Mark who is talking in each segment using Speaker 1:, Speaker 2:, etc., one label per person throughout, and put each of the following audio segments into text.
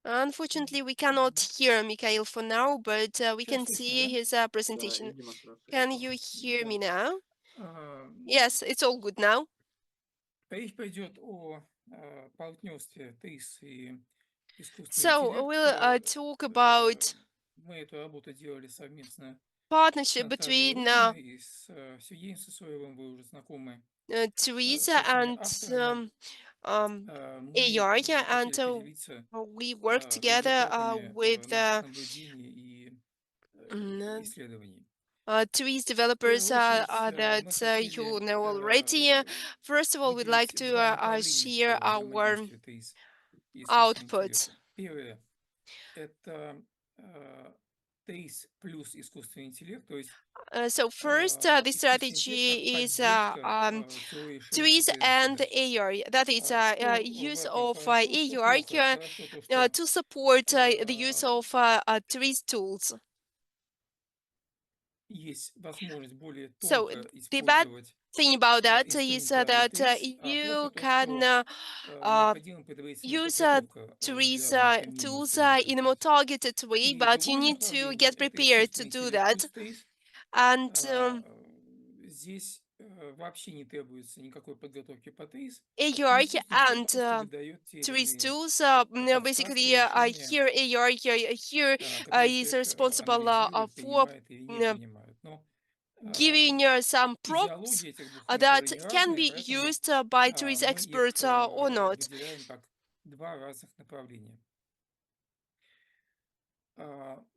Speaker 1: Unfortunately, we cannot hear Mikhail for now, but we can
Speaker 2: Сейчас слышно,
Speaker 1: see
Speaker 2: да?
Speaker 1: his presentation. Can you hear
Speaker 2: Да.
Speaker 1: me now?
Speaker 2: А,
Speaker 1: Yes, it's all good now.
Speaker 2: Речь пойдет о партнерстве ТРИЗ и искусственный
Speaker 1: So
Speaker 2: интеллект.
Speaker 1: we'll talk about
Speaker 2: Мы эту работу делали совместно с
Speaker 1: partnership
Speaker 2: Натальей
Speaker 1: between
Speaker 2: Ионовной и с Сергеем Сысоевым. Вы уже знакомы с
Speaker 1: Teresa
Speaker 2: этими
Speaker 1: and
Speaker 2: авторами.
Speaker 1: um,
Speaker 2: Мы
Speaker 1: AI, and
Speaker 2: хотели поделиться
Speaker 1: we work together
Speaker 2: результатами
Speaker 1: with
Speaker 2: наших наблюдений и
Speaker 1: mm,
Speaker 2: исследований.
Speaker 1: TRIZ
Speaker 2: В
Speaker 1: developers
Speaker 2: первую очередь
Speaker 1: that
Speaker 2: мы
Speaker 1: you
Speaker 2: хотели
Speaker 1: know already. First of all, we'd like
Speaker 2: выделить
Speaker 1: to
Speaker 2: два направления
Speaker 1: share
Speaker 2: такого
Speaker 1: our
Speaker 2: взаимодействия ТРИЗ и искусственного
Speaker 1: outputs.
Speaker 2: интеллекта. Первое– это ТРИЗ плюс искусственный интеллект, то есть
Speaker 1: So first, the
Speaker 2: искусственный интеллект как
Speaker 1: strategy is
Speaker 2: поддержка теории решения
Speaker 1: TRIZ
Speaker 2: ТРИЗовых
Speaker 1: and
Speaker 2: задач.
Speaker 1: AI. That is
Speaker 2: Что в
Speaker 1: use
Speaker 2: этом
Speaker 1: of
Speaker 2: хорошо, что
Speaker 1: AI
Speaker 2: плохо? Хорошо то, что
Speaker 1: to support the use
Speaker 2: э,
Speaker 1: of TRIZ tools.
Speaker 2: есть возможность более
Speaker 1: So
Speaker 2: тонко
Speaker 1: the bad
Speaker 2: использовать
Speaker 1: thing about that is
Speaker 2: инструментарий
Speaker 1: that
Speaker 2: ТРИЗ, а плохо
Speaker 1: you
Speaker 2: то,
Speaker 1: can
Speaker 2: что
Speaker 1: uh,
Speaker 2: необходима предварительная
Speaker 1: use
Speaker 2: подготовка
Speaker 1: TRIZ
Speaker 2: для применения
Speaker 1: tools
Speaker 2: инструментов
Speaker 1: in a more
Speaker 2: ТРИЗ.
Speaker 1: targeted way,
Speaker 2: И
Speaker 1: but you
Speaker 2: другое
Speaker 1: need to
Speaker 2: направление–
Speaker 1: get
Speaker 2: это
Speaker 1: prepared to
Speaker 2: искусственный
Speaker 1: do
Speaker 2: интеллект
Speaker 1: that.
Speaker 2: плюс ТРИЗ.
Speaker 1: And
Speaker 2: Здесь вообще не требуется никакой подготовки по ТРИЗ, и
Speaker 1: AI
Speaker 2: искусственный интеллект
Speaker 1: and
Speaker 2: просто выдает те или
Speaker 1: TRIZ
Speaker 2: иные
Speaker 1: tools,
Speaker 2: подсказки,
Speaker 1: basically,
Speaker 2: решения,
Speaker 1: here AI here
Speaker 2: которые
Speaker 1: is
Speaker 2: человек
Speaker 1: responsible
Speaker 2: анализирует,
Speaker 1: for
Speaker 2: принимает или не принимает. Но
Speaker 1: giving some prompts
Speaker 2: идеология этих двух
Speaker 1: that
Speaker 2: направлений
Speaker 1: can
Speaker 2: разная,
Speaker 1: be
Speaker 2: поэтому
Speaker 1: used by TRIZ
Speaker 2: мы их
Speaker 1: experts or not.
Speaker 2: выделяем как два разных направления.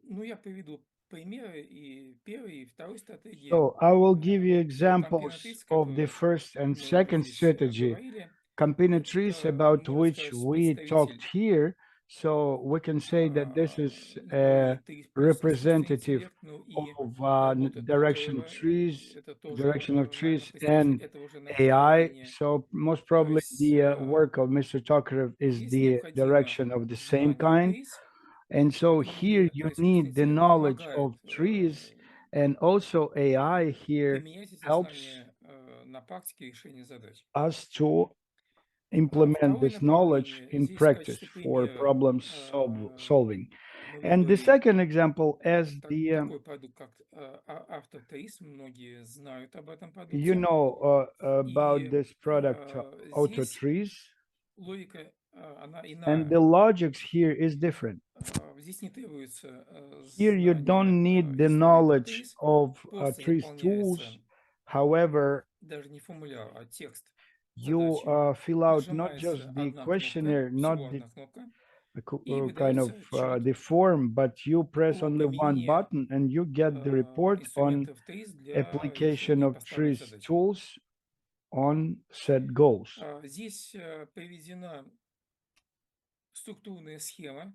Speaker 2: Ну, я приведу примеры и первой, и второй стратегии.
Speaker 3: So I will give you
Speaker 2: Про
Speaker 3: examples
Speaker 2: контейнер-ТРИЗ,
Speaker 3: of the
Speaker 2: который
Speaker 3: first and
Speaker 2: мы уже
Speaker 3: second
Speaker 2: здесь
Speaker 3: strategy,
Speaker 2: говорили,
Speaker 3: combinatorics
Speaker 2: это,
Speaker 3: about
Speaker 2: можно
Speaker 3: which
Speaker 2: сказать,
Speaker 3: we talked
Speaker 2: представитель
Speaker 3: here. So we can say that this is a
Speaker 2: направления ТРИЗ плюс искусственный
Speaker 3: representative
Speaker 2: интеллект, ну и
Speaker 3: of
Speaker 2: работа
Speaker 3: direction
Speaker 2: Токарева,
Speaker 3: trees,
Speaker 2: это тоже,
Speaker 3: direction of
Speaker 2: наверное,
Speaker 3: trees
Speaker 2: представитель
Speaker 3: and
Speaker 2: этого же
Speaker 3: AI.
Speaker 2: направления.
Speaker 3: So most
Speaker 2: То
Speaker 3: probably
Speaker 2: есть
Speaker 3: the work of Mr. Tokarev is
Speaker 2: здесь
Speaker 3: the
Speaker 2: необходимо
Speaker 3: direction of the same
Speaker 2: знание
Speaker 3: kind.
Speaker 2: ТРИЗ,
Speaker 3: And so here
Speaker 2: и
Speaker 3: you
Speaker 2: искусственный
Speaker 3: need the
Speaker 2: интеллект
Speaker 3: knowledge
Speaker 2: помогает
Speaker 3: of trees, and also AI here
Speaker 2: применять эти
Speaker 3: helps
Speaker 2: знания на практике решения задач.
Speaker 3: us to implement
Speaker 2: Второе
Speaker 3: this knowledge
Speaker 2: направление,
Speaker 3: in
Speaker 2: здесь в
Speaker 3: practice
Speaker 2: качестве
Speaker 3: for
Speaker 2: примера
Speaker 3: problem solving.
Speaker 2: мы
Speaker 3: And the
Speaker 2: выбрали
Speaker 3: second example, as the
Speaker 2: такой продукт, как автотрейс. Многие знают об этом
Speaker 3: you
Speaker 2: продукте.
Speaker 3: know about
Speaker 2: И
Speaker 3: this product auto
Speaker 2: здесь
Speaker 3: trees,
Speaker 2: логика, она
Speaker 3: and
Speaker 2: иная.
Speaker 3: the logics here is different.
Speaker 2: Здесь не требуется
Speaker 3: Here you
Speaker 2: знание
Speaker 3: don't need the
Speaker 2: инструмента
Speaker 3: knowledge
Speaker 2: TRIZ,
Speaker 3: of
Speaker 2: просто
Speaker 3: trees
Speaker 2: заполняется
Speaker 3: tools. However,
Speaker 2: даже не формуляр, а текст
Speaker 3: you
Speaker 2: задачи.
Speaker 3: fill out not
Speaker 2: Нажимается
Speaker 3: just the
Speaker 2: одна кнопка,
Speaker 3: questionnaire, not
Speaker 2: всего
Speaker 3: the
Speaker 2: одна кнопка, и
Speaker 3: kind of
Speaker 2: выдается отчет
Speaker 3: the form, but you press
Speaker 2: о
Speaker 3: only one
Speaker 2: применении
Speaker 3: button and you get the report on
Speaker 2: инструментов TRIZ для
Speaker 3: application
Speaker 2: решения
Speaker 3: of
Speaker 2: поставленных
Speaker 3: trees
Speaker 2: задач.
Speaker 3: tools on set goals.
Speaker 2: Здесь приведена структурная схема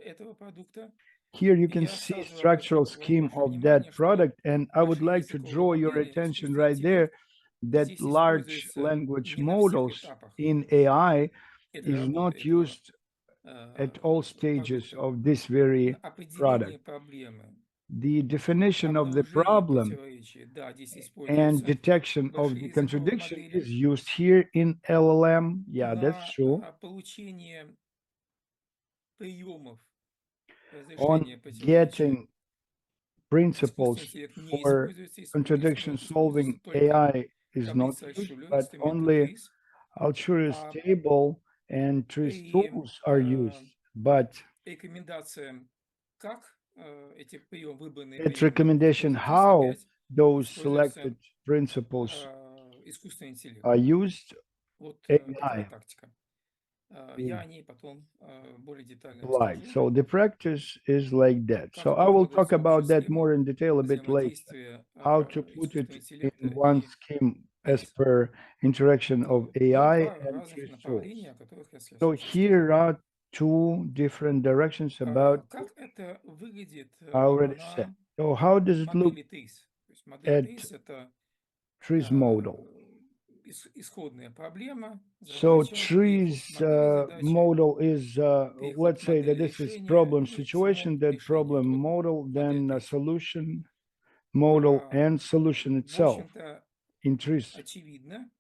Speaker 2: этого продукта.
Speaker 3: Here you
Speaker 2: И
Speaker 3: can
Speaker 2: я
Speaker 3: see
Speaker 2: сразу
Speaker 3: structural
Speaker 2: обращу
Speaker 3: scheme
Speaker 2: ваше
Speaker 3: of
Speaker 2: внимание,
Speaker 3: that
Speaker 2: что
Speaker 3: product, and I would
Speaker 2: большие
Speaker 3: like to
Speaker 2: языковые
Speaker 3: draw your
Speaker 2: модели,
Speaker 3: attention
Speaker 2: искусственный
Speaker 3: right there
Speaker 2: интеллект
Speaker 3: that
Speaker 2: здесь
Speaker 3: large
Speaker 2: используется
Speaker 3: language
Speaker 2: не на всех
Speaker 3: models
Speaker 2: этапах
Speaker 3: in AI
Speaker 2: этой
Speaker 3: is
Speaker 2: работы,
Speaker 3: not
Speaker 2: этого
Speaker 3: used at all stages
Speaker 2: продукта.
Speaker 3: of this very
Speaker 2: Определение
Speaker 3: product.
Speaker 2: проблемы,
Speaker 3: The definition of the
Speaker 2: обнаружение
Speaker 3: problem
Speaker 2: противоречий, да, здесь
Speaker 3: and
Speaker 2: используются
Speaker 3: detection of
Speaker 2: большие
Speaker 3: the
Speaker 2: языковые
Speaker 3: contradiction
Speaker 2: модели.
Speaker 3: is used here in LLM. Yeah, that's
Speaker 2: На
Speaker 3: true.
Speaker 2: получение приемов
Speaker 3: On
Speaker 2: разрешения противоречия
Speaker 3: getting
Speaker 2: искусственный
Speaker 3: principles
Speaker 2: интеллект не
Speaker 3: for
Speaker 2: используется,
Speaker 3: contradiction
Speaker 2: используется
Speaker 3: solving
Speaker 2: только
Speaker 3: AI is not
Speaker 2: таблица
Speaker 3: used,
Speaker 2: Шулера,
Speaker 3: but
Speaker 2: инструменты
Speaker 3: only
Speaker 2: ТРИЗ.
Speaker 3: Altruist
Speaker 2: А
Speaker 3: table and trees
Speaker 2: при
Speaker 3: tools are used. But
Speaker 2: рекомендациям, как эти выбранные
Speaker 3: its
Speaker 2: приемы
Speaker 3: recommendation
Speaker 2: использовать, здесь
Speaker 3: how
Speaker 2: опять
Speaker 3: those
Speaker 2: используется
Speaker 3: selected principles
Speaker 2: искусственный интеллект.
Speaker 3: are used,
Speaker 2: Вот такая
Speaker 3: AI
Speaker 2: тактика.
Speaker 3: is
Speaker 2: Я о ней потом более детально
Speaker 3: applied.
Speaker 2: расскажу.
Speaker 3: So the practice is like that. So
Speaker 2: Как
Speaker 3: I will
Speaker 2: укладывается
Speaker 3: talk
Speaker 2: в общую
Speaker 3: about that
Speaker 2: схему
Speaker 3: more in detail a bit later.
Speaker 2: взаимодействие
Speaker 3: How to put it
Speaker 2: искусственного
Speaker 3: in
Speaker 2: интеллекта
Speaker 3: one
Speaker 2: и
Speaker 3: scheme as
Speaker 2: ТРИЗ.
Speaker 3: per interaction of
Speaker 2: Вот
Speaker 3: AI
Speaker 2: два
Speaker 3: and
Speaker 2: разных
Speaker 3: trees tools.
Speaker 2: направления, о которых я
Speaker 3: So
Speaker 2: сейчас рассказал.
Speaker 3: here are two different directions about
Speaker 2: Как это выглядит
Speaker 3: I already said.
Speaker 2: на
Speaker 3: So how does it look
Speaker 2: модели ТРИЗ? То есть модель
Speaker 3: at
Speaker 2: ТРИЗ– это
Speaker 3: trees model?
Speaker 2: исходная проблема,
Speaker 3: So
Speaker 2: задача, переход
Speaker 3: trees
Speaker 2: модели задачи,
Speaker 3: model is,
Speaker 2: переход
Speaker 3: let's say that
Speaker 2: модели
Speaker 3: this is
Speaker 2: решения
Speaker 3: problem
Speaker 2: и само
Speaker 3: situation, that
Speaker 2: решение.
Speaker 3: problem
Speaker 2: Это вот
Speaker 3: model,
Speaker 2: модель
Speaker 3: then a
Speaker 2: ТРИЗ.
Speaker 3: solution model and solution
Speaker 2: В
Speaker 3: itself
Speaker 2: общем-то,
Speaker 3: in trees
Speaker 2: очевидно,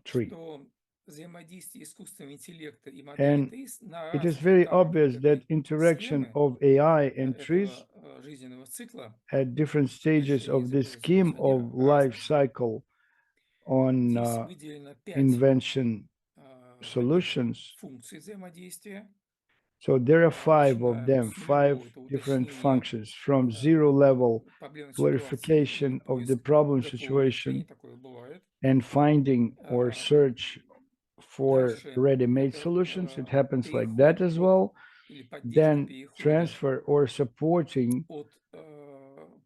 Speaker 3: tree.
Speaker 2: что взаимодействие искусственного интеллекта и модели
Speaker 3: And
Speaker 2: TRIZ на
Speaker 3: it is
Speaker 2: разных
Speaker 3: very
Speaker 2: этапах вот
Speaker 3: obvious that
Speaker 2: этой
Speaker 3: interaction
Speaker 2: схемы,
Speaker 3: of AI and TRIZ
Speaker 2: этого жизненного цикла
Speaker 3: at different stages
Speaker 2: достижения
Speaker 3: of the
Speaker 2: изобретательского
Speaker 3: scheme
Speaker 2: мышления
Speaker 3: of life
Speaker 2: разные.
Speaker 3: cycle on
Speaker 2: Здесь выделено 5
Speaker 3: invention
Speaker 2: таких
Speaker 3: solutions.
Speaker 2: функций взаимодействия.
Speaker 3: So there are 5 of
Speaker 2: Начинаем
Speaker 3: them,
Speaker 2: с нулевого,
Speaker 3: 5
Speaker 2: это
Speaker 3: different
Speaker 2: уточнение
Speaker 3: functions from zero level
Speaker 2: проблемных ситуаций и
Speaker 3: clarification of the
Speaker 2: поиск
Speaker 3: problem
Speaker 2: готового решения,
Speaker 3: situation
Speaker 2: такое бывает.
Speaker 3: and finding or search for
Speaker 2: Дальше
Speaker 3: ready-made
Speaker 2: это
Speaker 3: solutions. It happens like that
Speaker 2: переход
Speaker 3: as
Speaker 2: от
Speaker 3: well.
Speaker 2: или поддержка
Speaker 3: Then
Speaker 2: перехода
Speaker 3: transfer or supporting
Speaker 2: от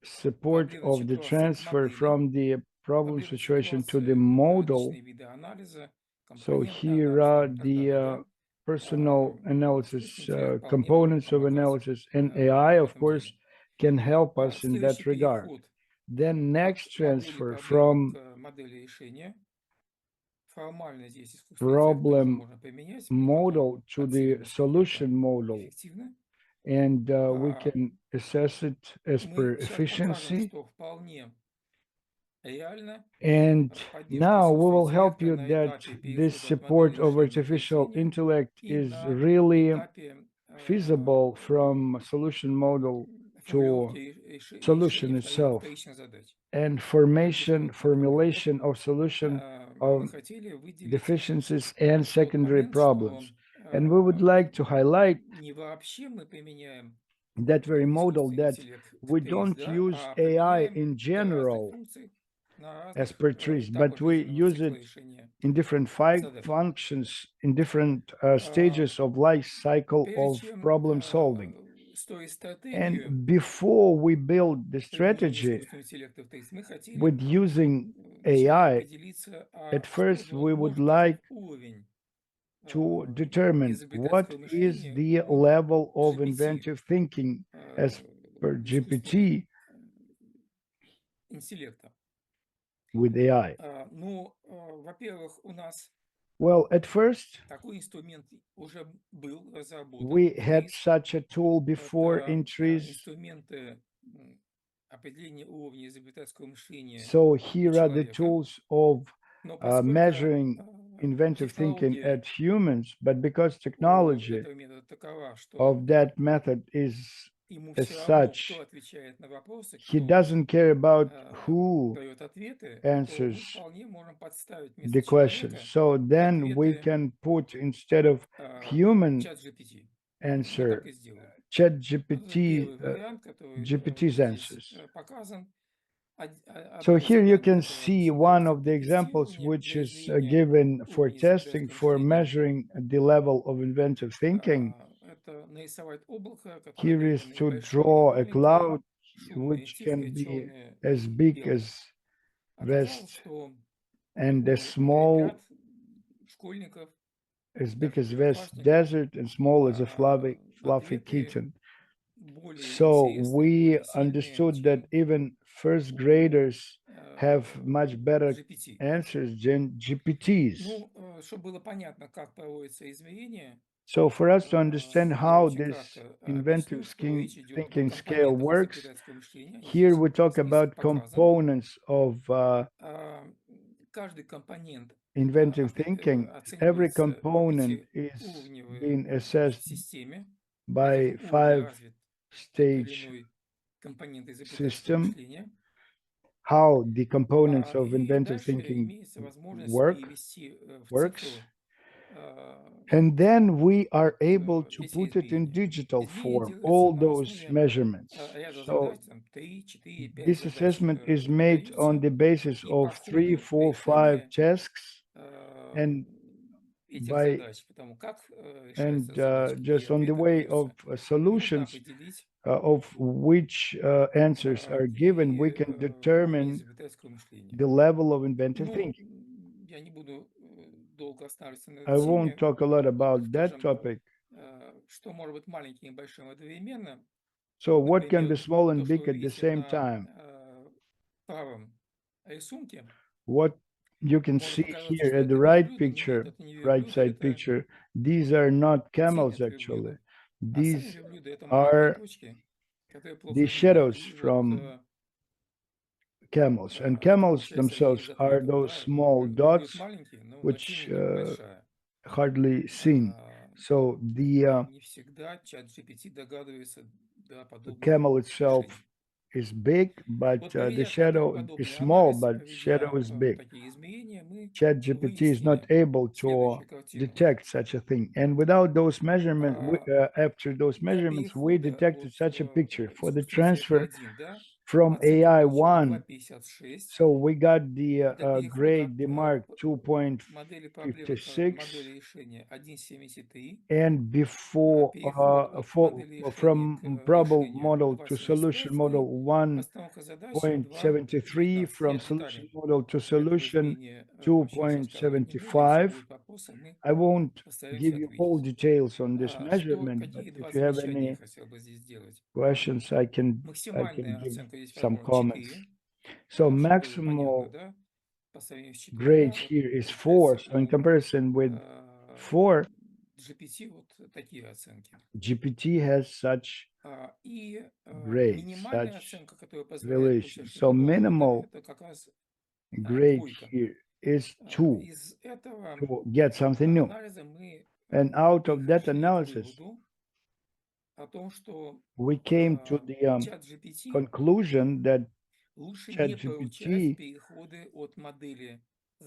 Speaker 3: support
Speaker 2: проблемной
Speaker 3: of the
Speaker 2: ситуации к
Speaker 3: transfer
Speaker 2: модели.
Speaker 3: from the problem
Speaker 2: Проблемные
Speaker 3: situation to the
Speaker 2: ситуации — это
Speaker 3: model.
Speaker 2: различные виды анализа,
Speaker 3: So
Speaker 2: компонентный
Speaker 3: here
Speaker 2: анализ
Speaker 3: are
Speaker 2: там и так далее,
Speaker 3: the
Speaker 2: да.
Speaker 3: personal
Speaker 2: Искусственный
Speaker 3: analysis,
Speaker 2: интеллект вполне может
Speaker 3: components of
Speaker 2: помогать
Speaker 3: analysis, and AI,
Speaker 2: в
Speaker 3: of
Speaker 2: этом
Speaker 3: course,
Speaker 2: деле.
Speaker 3: can help us in
Speaker 2: Следующий
Speaker 3: that regard.
Speaker 2: переход
Speaker 3: Then
Speaker 2: от
Speaker 3: next
Speaker 2: модели
Speaker 3: transfer
Speaker 2: проблемы
Speaker 3: from
Speaker 2: к модели решения. Формально здесь искусственный интеллект тоже
Speaker 3: problem
Speaker 2: можно применять, мы потом
Speaker 3: model to the
Speaker 2: оценим, насколько это
Speaker 3: solution model,
Speaker 2: эффективно.
Speaker 3: and we can assess it as per
Speaker 2: Мы сейчас покажем,
Speaker 3: efficiency.
Speaker 2: что вполне реально
Speaker 3: And
Speaker 2: поддержка
Speaker 3: now we
Speaker 2: искусственного
Speaker 3: will help
Speaker 2: интеллекта
Speaker 3: you
Speaker 2: на
Speaker 3: that
Speaker 2: этапе
Speaker 3: this
Speaker 2: перехода от модели
Speaker 3: support of
Speaker 2: решения к
Speaker 3: artificial
Speaker 2: решению
Speaker 3: intellect
Speaker 2: и
Speaker 3: is
Speaker 2: на
Speaker 3: really
Speaker 2: этапе
Speaker 3: feasible from solution model
Speaker 2: формулировки
Speaker 3: to
Speaker 2: решения
Speaker 3: solution itself,
Speaker 2: вторичных задач.
Speaker 3: and
Speaker 2: Что такое? Вот
Speaker 3: formulation of solution
Speaker 2: мы
Speaker 3: of
Speaker 2: хотели выделить
Speaker 3: deficiencies and
Speaker 2: тот
Speaker 3: secondary
Speaker 2: момент, что
Speaker 3: problems. And we would like to highlight
Speaker 2: не вообще мы применяем
Speaker 3: that very model
Speaker 2: искусственный
Speaker 3: that
Speaker 2: интеллект в
Speaker 3: we
Speaker 2: TRIZ,
Speaker 3: don't
Speaker 2: да,
Speaker 3: use
Speaker 2: а
Speaker 3: AI
Speaker 2: применяем
Speaker 3: in
Speaker 2: для разных
Speaker 3: general
Speaker 2: функций на
Speaker 3: as
Speaker 2: разных
Speaker 3: per TRIZ, but
Speaker 2: этапах
Speaker 3: we
Speaker 2: жизненного
Speaker 3: use
Speaker 2: цикла
Speaker 3: it
Speaker 2: решения
Speaker 3: in different
Speaker 2: задач.
Speaker 3: functions, in different stages of life cycle
Speaker 2: Прежде
Speaker 3: of
Speaker 2: чем
Speaker 3: problem solving.
Speaker 2: строить стратегию
Speaker 3: And before we build the
Speaker 2: применения
Speaker 3: strategy
Speaker 2: искусственного интеллекта в TRIZ, мы хотели
Speaker 3: with using
Speaker 2: вначале
Speaker 3: AI,
Speaker 2: определиться,
Speaker 3: at
Speaker 2: что
Speaker 3: first
Speaker 2: же
Speaker 3: we would
Speaker 2: может, каков
Speaker 3: like
Speaker 2: уровень
Speaker 3: to determine what
Speaker 2: изобретательского
Speaker 3: is
Speaker 2: мышления
Speaker 3: the
Speaker 2: у
Speaker 3: level of
Speaker 2: GPT,
Speaker 3: inventive thinking as per
Speaker 2: искусственного
Speaker 3: GPT
Speaker 2: интеллекта.
Speaker 3: with AI.
Speaker 2: Ну, во-первых, у нас
Speaker 3: Well, at first,
Speaker 2: такой инструмент уже был разработан
Speaker 3: we
Speaker 2: в
Speaker 3: had
Speaker 2: TRIZ.
Speaker 3: such a tool before
Speaker 2: Это
Speaker 3: in TRIZ.
Speaker 2: инструменты определения уровня изобретательского мышления
Speaker 3: So
Speaker 2: у
Speaker 3: here are the
Speaker 2: человека.
Speaker 3: tools of
Speaker 2: Но поскольку
Speaker 3: measuring inventive thinking
Speaker 2: технология
Speaker 3: at humans, but because
Speaker 2: у
Speaker 3: technology
Speaker 2: этого метода такова, что
Speaker 3: of that method is
Speaker 2: ему
Speaker 3: as
Speaker 2: все равно, кто
Speaker 3: such,
Speaker 2: отвечает на вопросы,
Speaker 3: he
Speaker 2: кто
Speaker 3: doesn't care about who
Speaker 2: дает ответы, то мы
Speaker 3: answers
Speaker 2: вполне можем подставить
Speaker 3: the
Speaker 2: вместо
Speaker 3: questions.
Speaker 2: человека
Speaker 3: So then we
Speaker 2: ответы
Speaker 3: can put instead of human
Speaker 2: чат GPT. Мы так
Speaker 3: answer,
Speaker 2: и сделаем.
Speaker 3: chat
Speaker 2: Это
Speaker 3: GPT,
Speaker 2: первый вариант, который
Speaker 3: GPT's
Speaker 2: здесь
Speaker 3: answers.
Speaker 2: показан.
Speaker 3: So
Speaker 2: Одно из
Speaker 3: here you
Speaker 2: заданий,
Speaker 3: can
Speaker 2: которое
Speaker 3: see
Speaker 2: обычно
Speaker 3: one
Speaker 2: дается
Speaker 3: of the
Speaker 2: при
Speaker 3: examples
Speaker 2: тестировании
Speaker 3: which
Speaker 2: для
Speaker 3: is
Speaker 2: измерения
Speaker 3: given for
Speaker 2: уровня
Speaker 3: testing,
Speaker 2: изобретательского
Speaker 3: for
Speaker 2: мышления,
Speaker 3: measuring the level of inventive thinking.
Speaker 2: это нарисовать облако, которое
Speaker 3: Here
Speaker 2: дает
Speaker 3: is
Speaker 2: нам и
Speaker 3: to
Speaker 2: большие, и
Speaker 3: draw a
Speaker 2: маленькие,
Speaker 3: cloud
Speaker 2: шумные,
Speaker 3: which can
Speaker 2: тихие,
Speaker 3: be
Speaker 2: черные
Speaker 3: as
Speaker 2: и
Speaker 3: big
Speaker 2: белые.
Speaker 3: as
Speaker 2: Оказалось,
Speaker 3: vest
Speaker 2: что
Speaker 3: and as
Speaker 2: у
Speaker 3: small
Speaker 2: ребят, школьников,
Speaker 3: as big
Speaker 2: даже
Speaker 3: as vest
Speaker 2: первоклассников
Speaker 3: desert and small as a fluffy
Speaker 2: ответы
Speaker 3: kitten.
Speaker 2: более
Speaker 3: So
Speaker 2: интересные,
Speaker 3: we
Speaker 2: более сильные,
Speaker 3: understood that
Speaker 2: чем
Speaker 3: even first
Speaker 2: у
Speaker 3: graders have much better
Speaker 2: GPT.
Speaker 3: answers than GPTs.
Speaker 2: Ну, чтобы было понятно, как проводится измерение,
Speaker 3: So for us to understand
Speaker 2: я
Speaker 3: how
Speaker 2: очень
Speaker 3: this
Speaker 2: кратко объясню,
Speaker 3: inventive
Speaker 2: что речь идет о
Speaker 3: thinking scale
Speaker 2: компонентах
Speaker 3: works,
Speaker 2: изобретательского мышления. Они
Speaker 3: here
Speaker 2: здесь
Speaker 3: we talk
Speaker 2: список
Speaker 3: about
Speaker 2: показан.
Speaker 3: components of
Speaker 2: Каждый компонент
Speaker 3: inventive thinking. Every
Speaker 2: оценивается по
Speaker 3: component is
Speaker 2: пятиуровневой
Speaker 3: being assessed
Speaker 2: системе, на
Speaker 3: by
Speaker 2: каком уровне развит тот или
Speaker 3: five-stage
Speaker 2: иной компонент изобретательского
Speaker 3: system,
Speaker 2: мышления.
Speaker 3: how the components of
Speaker 2: И
Speaker 3: inventive
Speaker 2: дальше
Speaker 3: thinking
Speaker 2: имеется возможность перевести в
Speaker 3: works.
Speaker 2: цифру
Speaker 3: And then we are able to
Speaker 2: эти
Speaker 3: put it in
Speaker 2: измерения.
Speaker 3: digital
Speaker 2: Измерение
Speaker 3: form,
Speaker 2: делается
Speaker 3: all
Speaker 2: на
Speaker 3: those
Speaker 2: основе
Speaker 3: measurements.
Speaker 2: ряда
Speaker 3: So
Speaker 2: задач, там 3, 4, 5
Speaker 3: this
Speaker 2: задач
Speaker 3: assessment is made on
Speaker 2: даются,
Speaker 3: the basis
Speaker 2: и по
Speaker 3: of 3,
Speaker 2: ходу
Speaker 3: 4, 5
Speaker 2: решения
Speaker 3: tasks, and
Speaker 2: этих
Speaker 3: by
Speaker 2: задач, потому как
Speaker 3: and
Speaker 2: решается задачка и
Speaker 3: just on the
Speaker 2: ответы
Speaker 3: way of
Speaker 2: даются, можно
Speaker 3: solutions
Speaker 2: определить
Speaker 3: of which answers are given, we
Speaker 2: и
Speaker 3: can
Speaker 2: уровень
Speaker 3: determine
Speaker 2: изобретательского мышления.
Speaker 3: the level of inventive
Speaker 2: Ну,
Speaker 3: thinking.
Speaker 2: я не буду долго останавливаться на
Speaker 3: I
Speaker 2: этой
Speaker 3: won't
Speaker 2: теме.
Speaker 3: talk a lot about that
Speaker 2: Скажем,
Speaker 3: topic.
Speaker 2: что может быть маленьким и большим одновременно.
Speaker 3: So what can
Speaker 2: Например,
Speaker 3: be small
Speaker 2: то,
Speaker 3: and
Speaker 2: что
Speaker 3: big
Speaker 2: вы
Speaker 3: at the
Speaker 2: видите
Speaker 3: same
Speaker 2: на
Speaker 3: time?
Speaker 2: правом рисунке,
Speaker 3: What you can
Speaker 2: может
Speaker 3: see
Speaker 2: показаться,
Speaker 3: here
Speaker 2: что
Speaker 3: at the
Speaker 2: это
Speaker 3: right
Speaker 2: верблюды, но нет,
Speaker 3: picture,
Speaker 2: это не
Speaker 3: right
Speaker 2: верблюды,
Speaker 3: side
Speaker 2: это
Speaker 3: picture, these are not
Speaker 2: тень
Speaker 3: camels
Speaker 2: от
Speaker 3: actually.
Speaker 2: верблюда. А сами
Speaker 3: These
Speaker 2: верблюды — это маленькие
Speaker 3: are
Speaker 2: точки, которые плохо
Speaker 3: the
Speaker 2: видны.
Speaker 3: shadows
Speaker 2: И вот
Speaker 3: from camels, and
Speaker 2: Это
Speaker 3: camels
Speaker 2: получается один
Speaker 3: themselves
Speaker 2: из
Speaker 3: are
Speaker 2: ответов,
Speaker 3: those
Speaker 2: да.
Speaker 3: small
Speaker 2: Плюс
Speaker 3: dots
Speaker 2: маленький, но тем не
Speaker 3: which
Speaker 2: менее большая.
Speaker 3: hardly seen.
Speaker 2: А,
Speaker 3: So the
Speaker 2: Не всегда чат GPT догадывается до подобных
Speaker 3: camel itself
Speaker 2: решений.
Speaker 3: is big, but
Speaker 2: Вот
Speaker 3: the
Speaker 2: проведя
Speaker 3: shadow is
Speaker 2: подобный
Speaker 3: small,
Speaker 2: анализ,
Speaker 3: but shadow
Speaker 2: проведя
Speaker 3: is big.
Speaker 2: такие измерения, мы
Speaker 3: ChatGPT is not
Speaker 2: выяснили
Speaker 3: able to
Speaker 2: следующую картину.
Speaker 3: detect such a thing, and without those measurements,
Speaker 2: А,
Speaker 3: after those
Speaker 2: Для
Speaker 3: measurements, we
Speaker 2: перехода
Speaker 3: detected
Speaker 2: от
Speaker 3: such a picture. For the
Speaker 2: искусственного интеллекта
Speaker 3: transfer
Speaker 2: 1, да,
Speaker 3: from
Speaker 2: оценка получила
Speaker 3: AI1,
Speaker 2: 2,56.
Speaker 3: so we got the
Speaker 2: Для перехода
Speaker 3: grade,
Speaker 2: от
Speaker 3: the mark
Speaker 2: модели проблемы к
Speaker 3: 2.56,
Speaker 2: модели решения 1,73.
Speaker 3: and before
Speaker 2: Переход от модели решения к
Speaker 3: from problem
Speaker 2: решению
Speaker 3: model to solution
Speaker 2: 2,75
Speaker 3: model
Speaker 2: и постановка задачи
Speaker 3: 1.73,
Speaker 2: 2,19.
Speaker 3: from
Speaker 2: Я
Speaker 3: solution
Speaker 2: детали
Speaker 3: model to
Speaker 2: этого
Speaker 3: solution
Speaker 2: изменения сейчас рассказывать не буду. Если
Speaker 3: 2.75.
Speaker 2: будут вопросы, мы
Speaker 3: I won't
Speaker 2: постараемся
Speaker 3: give you all
Speaker 2: ответить.
Speaker 3: details on this measurement, but
Speaker 2: Какие два
Speaker 3: if you have
Speaker 2: замечания я
Speaker 3: any
Speaker 2: хотел бы здесь сделать?
Speaker 3: questions, I can
Speaker 2: Максимальная
Speaker 3: give
Speaker 2: оценка здесь
Speaker 3: some
Speaker 2: формула
Speaker 3: comments.
Speaker 2: 4,
Speaker 3: So
Speaker 2: что тоже понятно,
Speaker 3: maximal
Speaker 2: да? По сравнению с 4,
Speaker 3: grade
Speaker 2: вот
Speaker 3: here is 4.
Speaker 2: получается
Speaker 3: So in
Speaker 2: у
Speaker 3: comparison with
Speaker 2: э,
Speaker 3: 4,
Speaker 2: GPT вот такие оценки.
Speaker 3: GPT has such
Speaker 2: И
Speaker 3: grades,
Speaker 2: минимальная
Speaker 3: such
Speaker 2: оценка, которая позволяет получать
Speaker 3: relations. So
Speaker 2: что-то глобальное,
Speaker 3: minimal
Speaker 2: это как раз
Speaker 3: grade
Speaker 2: двойка.
Speaker 3: here is 2
Speaker 2: Из этого
Speaker 3: to get something new.
Speaker 2: анализа мы
Speaker 3: And out of that
Speaker 2: пришли к
Speaker 3: analysis,
Speaker 2: выводу о том, что
Speaker 3: we came to the
Speaker 2: чат GPT
Speaker 3: conclusion that
Speaker 2: лучше не поручать
Speaker 3: ChatGPT
Speaker 2: переходы от модели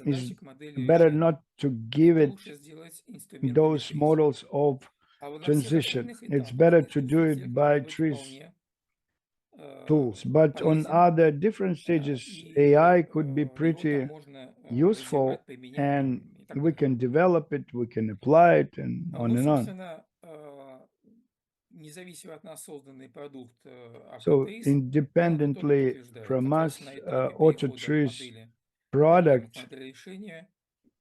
Speaker 3: is
Speaker 2: задачи к модели
Speaker 3: better
Speaker 2: решения.
Speaker 3: not to give
Speaker 2: Это
Speaker 3: it
Speaker 2: лучше сделать инструментами
Speaker 3: those
Speaker 2: TRIZ.
Speaker 3: models of
Speaker 2: А вот на всех
Speaker 3: transition.
Speaker 2: остальных
Speaker 3: It's
Speaker 2: этапах
Speaker 3: better to do
Speaker 2: искусственный
Speaker 3: it
Speaker 2: интеллект
Speaker 3: by
Speaker 2: может быть
Speaker 3: TRIZ
Speaker 2: вполне
Speaker 3: tools. But on
Speaker 2: полезен,
Speaker 3: other different stages,
Speaker 2: и
Speaker 3: AI could be
Speaker 2: его там
Speaker 3: pretty
Speaker 2: можно
Speaker 3: useful,
Speaker 2: развивать, применять там
Speaker 3: and
Speaker 2: и так
Speaker 3: we
Speaker 2: далее.
Speaker 3: can develop it, we can apply it, and on
Speaker 2: Вот,
Speaker 3: and on.
Speaker 2: собственно, независимо от нас созданный продукт
Speaker 3: So
Speaker 2: AutoTrace, он это только
Speaker 3: independently
Speaker 2: подтверждает.
Speaker 3: from
Speaker 2: Как раз
Speaker 3: us,
Speaker 2: на этапе перехода от
Speaker 3: AutoTree's
Speaker 2: модели проблемы к
Speaker 3: product
Speaker 2: модели решения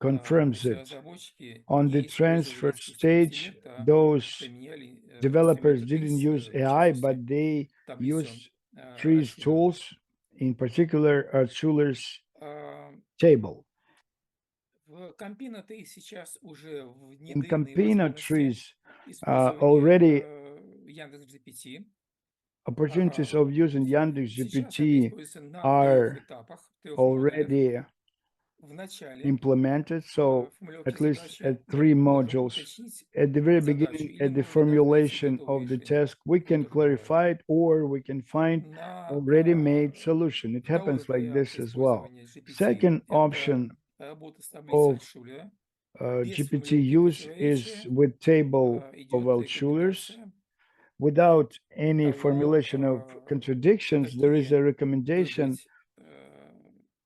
Speaker 3: confirms
Speaker 2: эти
Speaker 3: it.
Speaker 2: разработчики
Speaker 3: On the
Speaker 2: не использовали
Speaker 3: transfer
Speaker 2: искусственный
Speaker 3: stage,
Speaker 2: интеллект, а
Speaker 3: those
Speaker 2: применяли
Speaker 3: developers
Speaker 2: инструменты
Speaker 3: didn't use
Speaker 2: TRIZ, в
Speaker 3: AI,
Speaker 2: частности,
Speaker 3: but they
Speaker 2: таблицу
Speaker 3: used trees
Speaker 2: Шулера.
Speaker 3: tools, in particular Schuler's table.
Speaker 2: В Campino TRIZ сейчас уже
Speaker 3: In
Speaker 2: внедрены
Speaker 3: Campino
Speaker 2: возможности
Speaker 3: trees,
Speaker 2: использования
Speaker 3: already
Speaker 2: Яндекс.GPT.
Speaker 3: opportunities of using Yandex
Speaker 2: Сейчас это
Speaker 3: GPT
Speaker 2: используется на трех
Speaker 3: are
Speaker 2: этапах, трех модулях.
Speaker 3: already
Speaker 2: В начале
Speaker 3: implemented. So
Speaker 2: формулировки
Speaker 3: at least
Speaker 2: задачи
Speaker 3: at
Speaker 2: мы
Speaker 3: 3
Speaker 2: можем
Speaker 3: modules.
Speaker 2: уточнить
Speaker 3: At the very
Speaker 2: задачу,
Speaker 3: beginning,
Speaker 2: или
Speaker 3: at the
Speaker 2: можем даже найти
Speaker 3: formulation
Speaker 2: готовое
Speaker 3: of the
Speaker 2: решение.
Speaker 3: task, we
Speaker 2: Такое
Speaker 3: can
Speaker 2: тоже бывает.
Speaker 3: clarify it, or we can find
Speaker 2: На
Speaker 3: already-made solution. It
Speaker 2: второй
Speaker 3: happens like
Speaker 2: вариант
Speaker 3: this as well.
Speaker 2: использования GPT–
Speaker 3: Second
Speaker 2: это
Speaker 3: option
Speaker 2: работа с таблицей
Speaker 3: of
Speaker 2: Альтшулера. Без
Speaker 3: GPT
Speaker 2: формулировки
Speaker 3: use is
Speaker 2: противоречия
Speaker 3: with table of
Speaker 2: идет
Speaker 3: Altschuler's.
Speaker 2: рекомендация
Speaker 3: Without any
Speaker 2: того,
Speaker 3: formulation of contradictions, there is
Speaker 2: какие
Speaker 3: a recommendation
Speaker 2: выбрать параметры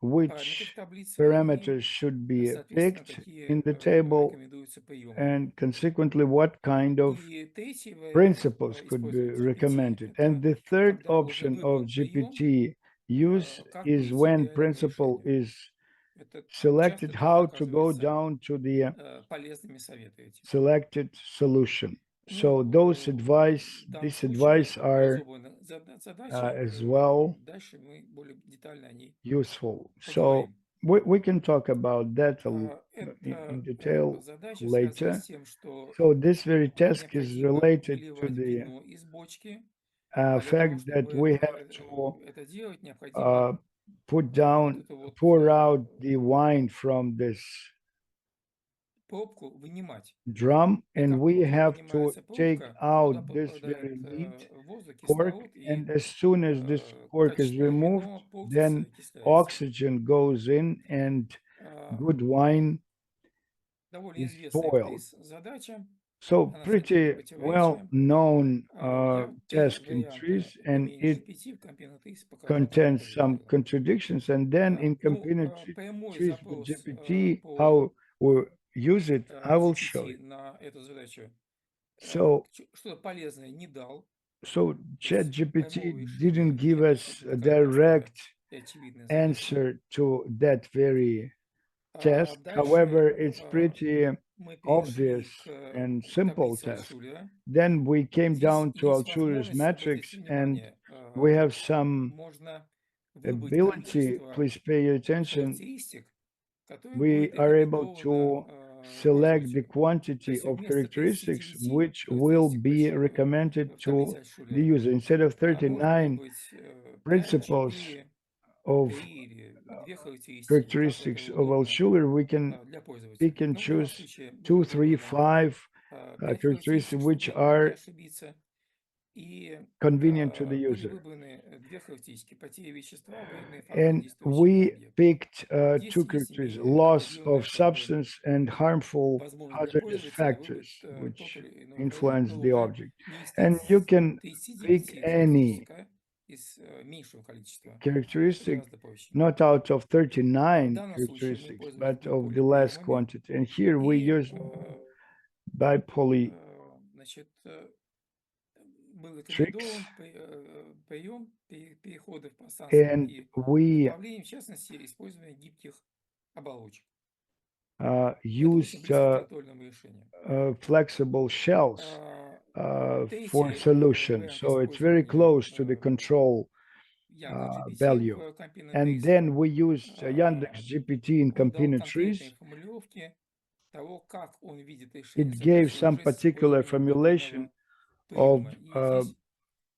Speaker 2: в
Speaker 3: which
Speaker 2: таблице и,
Speaker 3: parameters should be
Speaker 2: соответственно,
Speaker 3: picked
Speaker 2: какие
Speaker 3: in the table,
Speaker 2: рекомендуются приемы.
Speaker 3: and consequently what kind of
Speaker 2: И третий вариант
Speaker 3: principles could be
Speaker 2: использования GPT–
Speaker 3: recommended. And
Speaker 2: это
Speaker 3: the third
Speaker 2: когда уже
Speaker 3: option of
Speaker 2: выбран прием,
Speaker 3: GPT use
Speaker 2: как
Speaker 3: is
Speaker 2: прийти к
Speaker 3: when
Speaker 2: реальному
Speaker 3: principle
Speaker 2: решению.
Speaker 3: is
Speaker 2: Это
Speaker 3: selected,
Speaker 2: часто тоже
Speaker 3: how to go
Speaker 2: оказывается
Speaker 3: down to the
Speaker 2: полезными советы эти.
Speaker 3: selected solution. So those
Speaker 2: Ну, в данном
Speaker 3: this
Speaker 2: случае
Speaker 3: advice are
Speaker 2: разобрана задача.
Speaker 3: as well
Speaker 2: Дальше мы более детально о ней
Speaker 3: useful. So
Speaker 2: поговорим.
Speaker 3: we can talk about that in
Speaker 2: Это
Speaker 3: detail
Speaker 2: задача связана с
Speaker 3: later.
Speaker 2: тем, что
Speaker 3: So this very task is
Speaker 2: необходимо
Speaker 3: related to
Speaker 2: выливать
Speaker 3: the
Speaker 2: вино из бочки, а для того,
Speaker 3: fact that we
Speaker 2: чтобы
Speaker 3: have to
Speaker 2: это делать, необходимо
Speaker 3: uh, put
Speaker 2: вот
Speaker 3: down,
Speaker 2: эту вот
Speaker 3: pour out the wine from this
Speaker 2: пробку вынимать.
Speaker 3: drum,
Speaker 2: И
Speaker 3: and
Speaker 2: как
Speaker 3: we
Speaker 2: только
Speaker 3: have to
Speaker 2: вынимается
Speaker 3: take
Speaker 2: пробка,
Speaker 3: out
Speaker 2: туда
Speaker 3: this
Speaker 2: попадает
Speaker 3: very neat
Speaker 2: воздух,
Speaker 3: cork,
Speaker 2: кислород, и
Speaker 3: and as soon as this cork is
Speaker 2: качественное
Speaker 3: removed,
Speaker 2: вино портится и
Speaker 3: then
Speaker 2: окисляется.
Speaker 3: oxygen goes in and
Speaker 2: А,
Speaker 3: good wine
Speaker 2: Довольно
Speaker 3: is
Speaker 2: известная в
Speaker 3: spoiled.
Speaker 2: ТРИЗ задача,
Speaker 3: So
Speaker 2: она с какими
Speaker 3: pretty well
Speaker 2: противоречиями.
Speaker 3: known
Speaker 2: Я три
Speaker 3: task in
Speaker 2: варианта
Speaker 3: trees, and
Speaker 2: применения
Speaker 3: it
Speaker 2: GPT в Campino TRIZ покажу, как это
Speaker 3: contains some
Speaker 2: выглядело.
Speaker 3: contradictions. And then in
Speaker 2: Ну,
Speaker 3: Campino
Speaker 2: прямой
Speaker 3: trees with
Speaker 2: запрос
Speaker 3: GPT,
Speaker 2: по
Speaker 3: how we use it, I will show
Speaker 2: GPT
Speaker 3: you.
Speaker 2: на эту задачу
Speaker 3: So
Speaker 2: что-то полезное не дал.
Speaker 3: So
Speaker 2: То есть
Speaker 3: ChatGPT
Speaker 2: прямого решения
Speaker 3: didn't give
Speaker 2: нет,
Speaker 3: us
Speaker 2: это
Speaker 3: a
Speaker 2: такая простая
Speaker 3: direct
Speaker 2: и очевидная задача.
Speaker 3: answer to that very test.
Speaker 2: Дальше
Speaker 3: However, it's pretty
Speaker 2: мы
Speaker 3: obvious
Speaker 2: перешли к
Speaker 3: and simple
Speaker 2: таблице
Speaker 3: task.
Speaker 2: Альтшулера.
Speaker 3: Then we came
Speaker 2: Здесь
Speaker 3: down to
Speaker 2: есть
Speaker 3: Altshuler's
Speaker 2: возможность,
Speaker 3: matrix,
Speaker 2: обратите
Speaker 3: and
Speaker 2: внимание,
Speaker 3: we have some
Speaker 2: можно выбрать
Speaker 3: ability,
Speaker 2: количество
Speaker 3: please pay attention,
Speaker 2: характеристик, которые
Speaker 3: we
Speaker 2: будет
Speaker 3: are able
Speaker 2: рекомендовано
Speaker 3: to select the
Speaker 2: пользователю. То
Speaker 3: quantity
Speaker 2: есть
Speaker 3: of
Speaker 2: вместо
Speaker 3: characteristics
Speaker 2: 39
Speaker 3: which will
Speaker 2: характеристик
Speaker 3: be recommended
Speaker 2: в таблице
Speaker 3: to the
Speaker 2: Альтшулера
Speaker 3: user. Instead of
Speaker 2: можно
Speaker 3: 39
Speaker 2: выбрать 5,
Speaker 3: principles
Speaker 2: 4
Speaker 3: of
Speaker 2: 3 или 2 характеристики, или как это
Speaker 3: characteristics of
Speaker 2: удобно
Speaker 3: Altshuler, we
Speaker 2: для
Speaker 3: can
Speaker 2: пользователя. Ну, в данном
Speaker 3: choose
Speaker 2: случае
Speaker 3: 2,
Speaker 2: будет
Speaker 3: 3,
Speaker 2: выбрано
Speaker 3: 5
Speaker 2: 5
Speaker 3: characteristics
Speaker 2: характеристик, чтобы
Speaker 3: which
Speaker 2: не
Speaker 3: are
Speaker 2: ошибиться. И
Speaker 3: convenient to the
Speaker 2: были
Speaker 3: user.
Speaker 2: выбраны 2 характеристики: потеря вещества, вредные факторы,
Speaker 3: And
Speaker 2: действующие
Speaker 3: we
Speaker 2: энергия.
Speaker 3: picked
Speaker 2: Здесь
Speaker 3: two
Speaker 2: есть
Speaker 3: characteristics: loss
Speaker 2: некодированная
Speaker 3: of
Speaker 2: как бы
Speaker 3: substance and harmful
Speaker 2: возможность для
Speaker 3: hazardous
Speaker 2: пользователя
Speaker 3: factors,
Speaker 2: выбрать тот
Speaker 3: which
Speaker 2: или иной вариант,
Speaker 3: influence
Speaker 2: но
Speaker 3: the
Speaker 2: уже
Speaker 3: object.
Speaker 2: не из
Speaker 3: And you can
Speaker 2: 39
Speaker 3: pick any
Speaker 2: характеристик, а из меньшего количества, что
Speaker 3: characteristic,
Speaker 2: гораздо проще.
Speaker 3: not out of
Speaker 2: В
Speaker 3: 39
Speaker 2: данном случае мы
Speaker 3: characteristics,
Speaker 2: пользовались
Speaker 3: but of the less
Speaker 2: биполиприемами,
Speaker 3: quantity. And here we
Speaker 2: и
Speaker 3: use bipoly
Speaker 2: значит, был рекомендован
Speaker 3: tricks,
Speaker 2: прием перехода в пространственном
Speaker 3: and
Speaker 2: и
Speaker 3: we
Speaker 2: направлении, в частности, использование гибких оболочек. Это очень
Speaker 3: used
Speaker 2: близко к контрольному решению.
Speaker 3: flexible shells for
Speaker 2: Третий
Speaker 3: solution.
Speaker 2: вариант
Speaker 3: So it's very
Speaker 2: использования
Speaker 3: close to the control
Speaker 2: Яндекс.GPT
Speaker 3: value.
Speaker 2: в компьютерной
Speaker 3: And
Speaker 2: TRIZ,
Speaker 3: then we used Yandex GPT in
Speaker 2: он дал
Speaker 3: Campina
Speaker 2: конкретные
Speaker 3: TRIZ.
Speaker 2: формулировки того, как он видит решение
Speaker 3: It gave
Speaker 2: задачи
Speaker 3: some
Speaker 2: уже с
Speaker 3: particular
Speaker 2: использованием
Speaker 3: formulation
Speaker 2: контрольного
Speaker 3: of
Speaker 2: приема.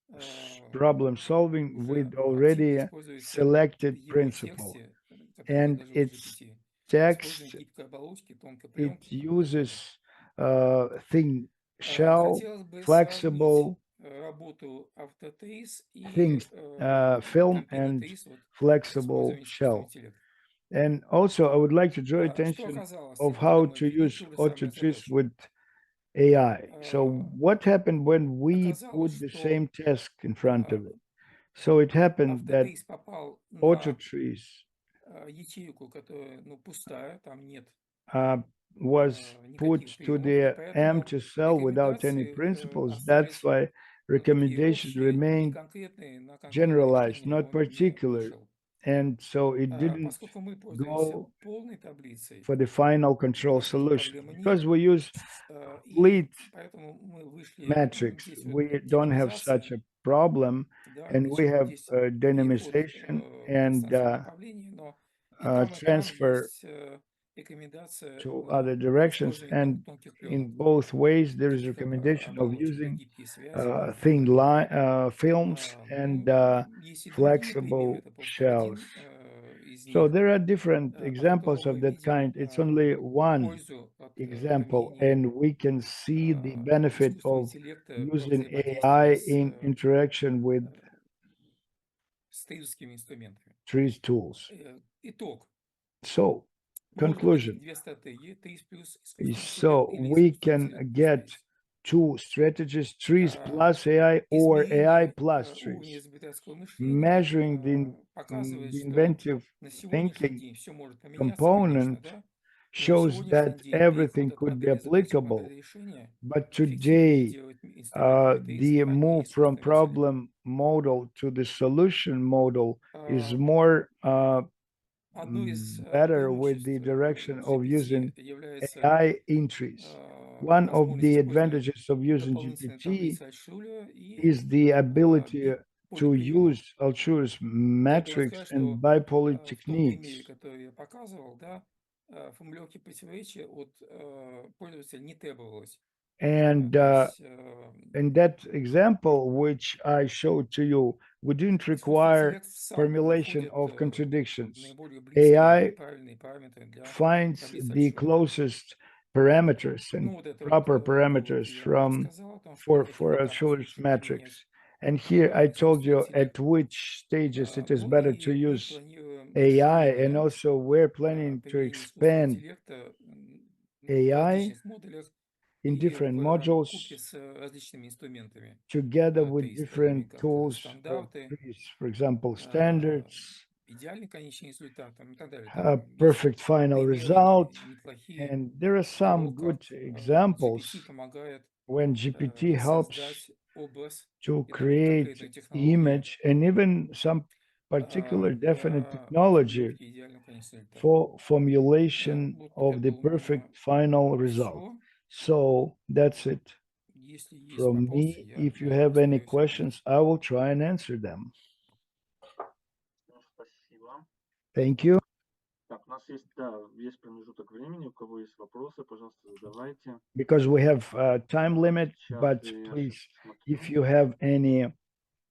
Speaker 2: И здесь
Speaker 3: problem solving
Speaker 2: уже
Speaker 3: with
Speaker 2: активно
Speaker 3: already
Speaker 2: используется в
Speaker 3: selected
Speaker 2: его
Speaker 3: principle.
Speaker 2: тексте, который
Speaker 3: And
Speaker 2: предложил
Speaker 3: its
Speaker 2: GPT. Использование
Speaker 3: text,
Speaker 2: гибкой оболочки, тонкой
Speaker 3: it
Speaker 2: пленки и так далее.
Speaker 3: uses thin shell,
Speaker 2: Хотелось бы сравнить
Speaker 3: flexible
Speaker 2: работу автотриз и
Speaker 3: things, film
Speaker 2: компьютер
Speaker 3: and
Speaker 2: TRIZ вот, с
Speaker 3: flexible
Speaker 2: использованием искусственного
Speaker 3: shell.
Speaker 2: интеллекта.
Speaker 3: And also, I would like to draw
Speaker 2: Что
Speaker 3: attention
Speaker 2: оказалось,
Speaker 3: of
Speaker 2: когда
Speaker 3: how
Speaker 2: мы
Speaker 3: to
Speaker 2: ввели
Speaker 3: use
Speaker 2: ту же самую
Speaker 3: AutoTRIZ
Speaker 2: задачу?
Speaker 3: with AI. So
Speaker 2: Э,
Speaker 3: what happened when we
Speaker 2: Оказалось,
Speaker 3: put the
Speaker 2: что
Speaker 3: same task in front of it? So it happened that
Speaker 2: автотриз попал на
Speaker 3: AutoTRIZ
Speaker 2: ячейку, которая пустая, там нет
Speaker 3: uh, was
Speaker 2: никаких
Speaker 3: put to
Speaker 2: приемов, и
Speaker 3: the
Speaker 2: поэтому
Speaker 3: empty cell without any
Speaker 2: рекомендации
Speaker 3: principles. That's
Speaker 2: остались
Speaker 3: why
Speaker 2: такие
Speaker 3: recommendations
Speaker 2: общие, не
Speaker 3: remained
Speaker 2: конкретные, на конкретное
Speaker 3: generalized,
Speaker 2: решение
Speaker 3: not
Speaker 2: он не
Speaker 3: particular.
Speaker 2: вышел.
Speaker 3: And so it didn't
Speaker 2: Поскольку мы пользуемся
Speaker 3: go
Speaker 2: полной таблицей,
Speaker 3: for the final control
Speaker 2: никаких
Speaker 3: solution
Speaker 2: проблем нет,
Speaker 3: because we use
Speaker 2: и
Speaker 3: complete
Speaker 2: поэтому мы вышли,
Speaker 3: matrix.
Speaker 2: здесь вот
Speaker 3: We don't have such
Speaker 2: динамизация,
Speaker 3: a problem,
Speaker 2: да,
Speaker 3: and we
Speaker 2: причем
Speaker 3: have
Speaker 2: здесь переход
Speaker 3: dynamization
Speaker 2: в
Speaker 3: and
Speaker 2: пространственном направлении, но и там
Speaker 3: transfer
Speaker 2: есть рекомендация
Speaker 3: to other directions.
Speaker 2: использования
Speaker 3: And
Speaker 2: тонких
Speaker 3: in
Speaker 2: пленок,
Speaker 3: both ways, there is
Speaker 2: таких как
Speaker 3: recommendation of
Speaker 2: оболочек, как
Speaker 3: using
Speaker 2: гибкие связи и так
Speaker 3: thin
Speaker 2: далее.
Speaker 3: line films and
Speaker 2: Есть и другие примеры,
Speaker 3: flexible
Speaker 2: это просто
Speaker 3: shells.
Speaker 2: один из
Speaker 3: So
Speaker 2: них.
Speaker 3: there are different
Speaker 2: Поскольку
Speaker 3: examples
Speaker 2: мы
Speaker 3: of that
Speaker 2: видим
Speaker 3: kind. It's only one
Speaker 2: пользу от
Speaker 3: example,
Speaker 2: применения
Speaker 3: and we can see the benefit
Speaker 2: искусственного
Speaker 3: of
Speaker 2: интеллекта во
Speaker 3: using
Speaker 2: взаимодействии
Speaker 3: AI in interaction with
Speaker 2: с тризовскими инструментами.
Speaker 3: TRIZ tools.
Speaker 2: Итог.
Speaker 3: So,
Speaker 2: Можно выделить
Speaker 3: conclusion.
Speaker 2: две стратегии: TRIZ плюс искусственный интеллект
Speaker 3: So
Speaker 2: или
Speaker 3: we
Speaker 2: искусственный
Speaker 3: can
Speaker 2: интеллект плюс
Speaker 3: get
Speaker 2: TRIZ.
Speaker 3: two strategies: TRIZ plus AI or AI
Speaker 2: Измерение
Speaker 3: plus
Speaker 2: уровня
Speaker 3: TRIZ.
Speaker 2: изобретательского мышления
Speaker 3: Measuring
Speaker 2: показывает,
Speaker 3: the
Speaker 2: что
Speaker 3: inventive
Speaker 2: на сегодняшний
Speaker 3: thinking
Speaker 2: день все может поменяться, конечно,
Speaker 3: component
Speaker 2: да, но на
Speaker 3: shows
Speaker 2: сегодняшний
Speaker 3: that
Speaker 2: день переход
Speaker 3: everything
Speaker 2: от
Speaker 3: could be
Speaker 2: модели задачи к
Speaker 3: applicable.
Speaker 2: модели решения
Speaker 3: But
Speaker 2: эффективнее
Speaker 3: today,
Speaker 2: делать инструментами TRIZ,
Speaker 3: the
Speaker 2: а не
Speaker 3: move from
Speaker 2: искусственным интеллектом.
Speaker 3: problem model to the solution model is more
Speaker 2: Одно из
Speaker 3: better with
Speaker 2: преимуществ
Speaker 3: the direction of
Speaker 2: GPT
Speaker 3: using
Speaker 2: является
Speaker 3: AI entries. One of
Speaker 2: возможность
Speaker 3: the
Speaker 2: использовать
Speaker 3: advantages of using
Speaker 2: дополнительные
Speaker 3: GPT
Speaker 2: таблицы Альтшулера и
Speaker 3: is the ability to
Speaker 2: полиприемов.
Speaker 3: use Alture's
Speaker 2: Только
Speaker 3: metrics
Speaker 2: рассказать,
Speaker 3: and
Speaker 2: что
Speaker 3: bipolar
Speaker 2: в том примере,
Speaker 3: techniques.
Speaker 2: который я показывал, да, формулировки противоречия от пользователя не требовалось.
Speaker 3: And
Speaker 2: То есть
Speaker 3: in that example, which I showed to you, we didn't
Speaker 2: искусственный
Speaker 3: require
Speaker 2: интеллект сам
Speaker 3: formulation
Speaker 2: находит
Speaker 3: of contradictions.
Speaker 2: наиболее близкие и
Speaker 3: AI
Speaker 2: правильные параметры для
Speaker 3: finds
Speaker 2: таблицы
Speaker 3: the
Speaker 2: Альтшулера.
Speaker 3: closest parameters and
Speaker 2: Ну, вот это вот
Speaker 3: proper
Speaker 2: то, вот
Speaker 3: parameters
Speaker 2: я
Speaker 3: from
Speaker 2: рассказал о том, что на каких
Speaker 3: for
Speaker 2: этапах
Speaker 3: Alture's
Speaker 2: лучше
Speaker 3: matrix.
Speaker 2: применять
Speaker 3: And here I told
Speaker 2: искусственный
Speaker 3: you
Speaker 2: интеллект.
Speaker 3: at which stages it is
Speaker 2: Ну
Speaker 3: better to
Speaker 2: и мы
Speaker 3: use
Speaker 2: планируем
Speaker 3: AI, and
Speaker 2: расширение
Speaker 3: also we're planning to
Speaker 2: применения искусственного
Speaker 3: expand
Speaker 2: интеллекта в
Speaker 3: AI
Speaker 2: различных модулях
Speaker 3: in
Speaker 2: и
Speaker 3: different
Speaker 2: в
Speaker 3: modules
Speaker 2: купе с различными инструментами
Speaker 3: together with
Speaker 2: TRIZ, такими
Speaker 3: different
Speaker 2: как
Speaker 3: tools of
Speaker 2: стандарты,
Speaker 3: trees, for example, standards,
Speaker 2: идеальный конечный результат там, и так далее.
Speaker 3: a
Speaker 2: Там есть
Speaker 3: perfect final
Speaker 2: примеры
Speaker 3: result.
Speaker 2: неплохие
Speaker 3: And there are
Speaker 2: того,
Speaker 3: some
Speaker 2: как
Speaker 3: good examples
Speaker 2: GPT помогает
Speaker 3: when GPT helps
Speaker 2: создать образ
Speaker 3: to
Speaker 2: и даже
Speaker 3: create
Speaker 2: конкретную технологию
Speaker 3: image and even some particular definite
Speaker 2: для
Speaker 3: technology
Speaker 2: формулировки идеального конечного результата.
Speaker 3: for formulation
Speaker 2: Вот
Speaker 3: of the
Speaker 2: это у меня
Speaker 3: perfect final result.
Speaker 2: все.
Speaker 3: So that's it
Speaker 2: Если есть
Speaker 3: from
Speaker 2: вопросы,
Speaker 3: me.
Speaker 2: я
Speaker 3: If you
Speaker 2: на них
Speaker 3: have any
Speaker 2: постараюсь
Speaker 3: questions,
Speaker 2: ответить.
Speaker 3: I will try and answer them.
Speaker 4: Спасибо.
Speaker 3: Thank you.
Speaker 4: Так, у нас есть, да, есть промежуток времени. У кого есть вопросы, пожалуйста, задавайте.
Speaker 3: Because we have a time limit,
Speaker 4: Сейчас
Speaker 3: but
Speaker 4: я
Speaker 3: please,
Speaker 4: смотрю.
Speaker 3: if you have any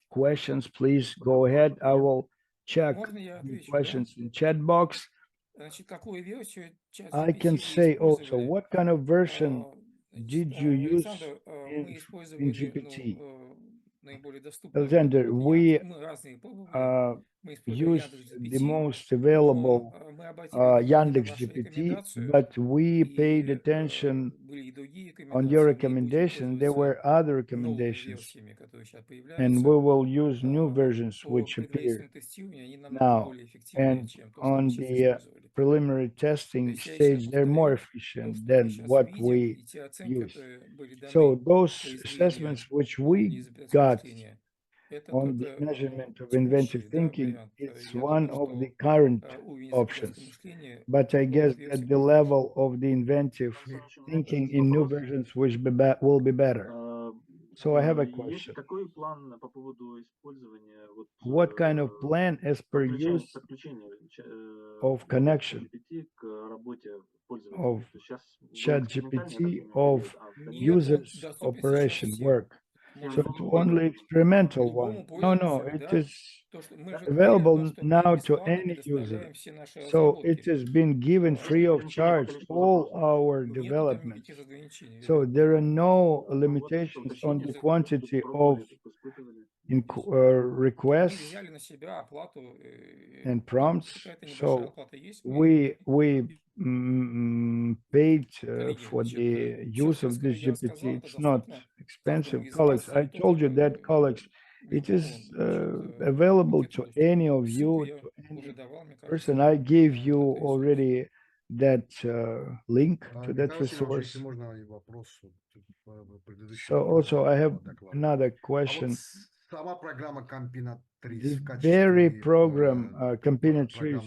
Speaker 3: questions, please go ahead. I will check
Speaker 2: Можно я
Speaker 3: the
Speaker 2: отвечу, да?
Speaker 3: questions in chat box.
Speaker 2: Значит, какую версию
Speaker 3: I can
Speaker 2: ChatGPT вы
Speaker 3: say also,
Speaker 2: использовали?
Speaker 3: what kind of version
Speaker 2: Значит,
Speaker 3: did you use
Speaker 2: Александр,
Speaker 3: in,
Speaker 2: мы
Speaker 3: in
Speaker 2: использовали
Speaker 3: GPT?
Speaker 2: наиболее доступный
Speaker 3: Alexander,
Speaker 2: вариант.
Speaker 3: we
Speaker 2: Мы разные пробовали. Мы использовали
Speaker 3: use
Speaker 2: Яндекс
Speaker 3: the
Speaker 2: GPT,
Speaker 3: most
Speaker 2: но
Speaker 3: available
Speaker 2: мы обратили внимание на
Speaker 3: Yandex
Speaker 2: вашу
Speaker 3: GPT,
Speaker 2: рекомендацию,
Speaker 3: but we paid
Speaker 2: и
Speaker 3: attention
Speaker 2: были и другие
Speaker 3: on your
Speaker 2: рекомендации, мы будем
Speaker 3: recommendation. There
Speaker 2: пользоваться
Speaker 3: were other
Speaker 2: новыми
Speaker 3: recommendations,
Speaker 2: версиями, которые сейчас
Speaker 3: and we
Speaker 2: появляются.
Speaker 3: will use new versions
Speaker 2: По
Speaker 3: which
Speaker 2: предварительному
Speaker 3: appear
Speaker 2: тестированию они намного
Speaker 3: now.
Speaker 2: более эффективнее,
Speaker 3: And
Speaker 2: чем то, что мы
Speaker 3: on
Speaker 2: сейчас
Speaker 3: the
Speaker 2: использовали.
Speaker 3: preliminary
Speaker 2: То
Speaker 3: testing
Speaker 2: есть я еще раз
Speaker 3: stage, they're more
Speaker 2: повторю, то,
Speaker 3: efficient
Speaker 2: что мы
Speaker 3: than
Speaker 2: сейчас
Speaker 3: what
Speaker 2: видим,
Speaker 3: we
Speaker 2: и те оценки,
Speaker 3: use.
Speaker 2: которые были
Speaker 3: So
Speaker 2: даны
Speaker 3: those
Speaker 2: при измерении
Speaker 3: assessments which
Speaker 2: уровня
Speaker 3: we
Speaker 2: изобретательского
Speaker 3: got
Speaker 2: мышления, это
Speaker 3: on the
Speaker 2: только
Speaker 3: measurement of inventive
Speaker 2: текущий, да,
Speaker 3: thinking,
Speaker 2: вариант.
Speaker 3: it's
Speaker 2: Я
Speaker 3: one
Speaker 2: думаю,
Speaker 3: of the
Speaker 2: что
Speaker 3: current
Speaker 2: уровень изобретательского
Speaker 3: options.
Speaker 2: мышления
Speaker 3: But I
Speaker 2: в
Speaker 3: guess
Speaker 2: новых версиях
Speaker 3: that the
Speaker 2: будет выше.
Speaker 3: level of the inventive
Speaker 4: Сан Саныч, у меня
Speaker 3: thinking
Speaker 4: есть
Speaker 3: in new
Speaker 4: вопрос.
Speaker 3: versions will be better. So I have a
Speaker 4: Есть
Speaker 3: question.
Speaker 4: какой план по поводу использования вот,
Speaker 3: What kind of plan as per use
Speaker 4: подключения
Speaker 3: of
Speaker 4: нового
Speaker 3: connection
Speaker 4: ChatGPT к работе пользователей?
Speaker 3: of
Speaker 4: То есть сейчас вроде экспериментальный, я так
Speaker 3: ChatGPT
Speaker 4: понимаю,
Speaker 3: of
Speaker 4: период, а в
Speaker 2: Нет,
Speaker 4: дальнейшем...
Speaker 2: он
Speaker 3: users
Speaker 2: доступен сейчас
Speaker 3: operation
Speaker 2: всем.
Speaker 3: work?
Speaker 4: Не,
Speaker 3: So
Speaker 2: Можно
Speaker 3: it's
Speaker 4: ну, можно
Speaker 3: only
Speaker 2: попробовать.
Speaker 3: experimental
Speaker 2: Любому
Speaker 3: one. No,
Speaker 2: пользователю,
Speaker 3: it
Speaker 2: да.
Speaker 3: is
Speaker 2: То, что мы же говорили о том,
Speaker 3: available
Speaker 2: что мы
Speaker 3: now to
Speaker 2: бесплатно
Speaker 3: any user.
Speaker 2: предоставляем все наши
Speaker 3: So it
Speaker 2: разработки.
Speaker 3: has been given
Speaker 4: Есть
Speaker 3: free
Speaker 4: ли
Speaker 3: of
Speaker 4: ограничения по
Speaker 3: charge,
Speaker 4: количеству
Speaker 3: all
Speaker 4: запросов?
Speaker 3: our
Speaker 2: Нету там
Speaker 3: developments.
Speaker 2: никаких ограничений,
Speaker 3: So
Speaker 2: верно?
Speaker 3: there are no
Speaker 4: Ну вот,
Speaker 3: limitations on
Speaker 4: уточните,
Speaker 3: the
Speaker 2: Язык.
Speaker 3: quantity of
Speaker 4: пробовали, испытывали.
Speaker 2: Мы
Speaker 3: requests
Speaker 2: взяли на себя оплату,
Speaker 3: and
Speaker 2: и
Speaker 3: prompts.
Speaker 2: какая-то небольшая
Speaker 3: So
Speaker 2: оплата есть.
Speaker 3: we paid
Speaker 2: Коллеги,
Speaker 3: for
Speaker 2: значит,
Speaker 3: the
Speaker 2: все,
Speaker 3: use
Speaker 2: все,
Speaker 3: of this
Speaker 2: я рассказал,
Speaker 3: GPT.
Speaker 2: это
Speaker 3: It's not
Speaker 2: доступно каждому
Speaker 3: expensive,
Speaker 2: из
Speaker 3: colleagues.
Speaker 2: вас,
Speaker 3: I
Speaker 2: и только
Speaker 3: told you that, colleagues. It
Speaker 2: любому,
Speaker 3: is
Speaker 2: значит,
Speaker 3: available
Speaker 2: к этому
Speaker 3: to
Speaker 2: доступно.
Speaker 3: any of
Speaker 2: Ссылку
Speaker 3: you,
Speaker 2: я
Speaker 3: to
Speaker 2: уже
Speaker 3: any
Speaker 2: давал, мне
Speaker 3: person.
Speaker 2: кажется,
Speaker 3: I gave you
Speaker 2: на этот ресурс.
Speaker 3: already that link to that
Speaker 5: Михаил Васильевич, если
Speaker 3: resource.
Speaker 5: можно, и вопрос вот по
Speaker 3: So
Speaker 5: предыдущему
Speaker 3: also I have
Speaker 5: докладу.
Speaker 3: another
Speaker 5: А вот
Speaker 3: question.
Speaker 5: сама программа Campina
Speaker 3: The
Speaker 5: 3 в
Speaker 3: very
Speaker 5: качестве
Speaker 3: program Campina TRIZ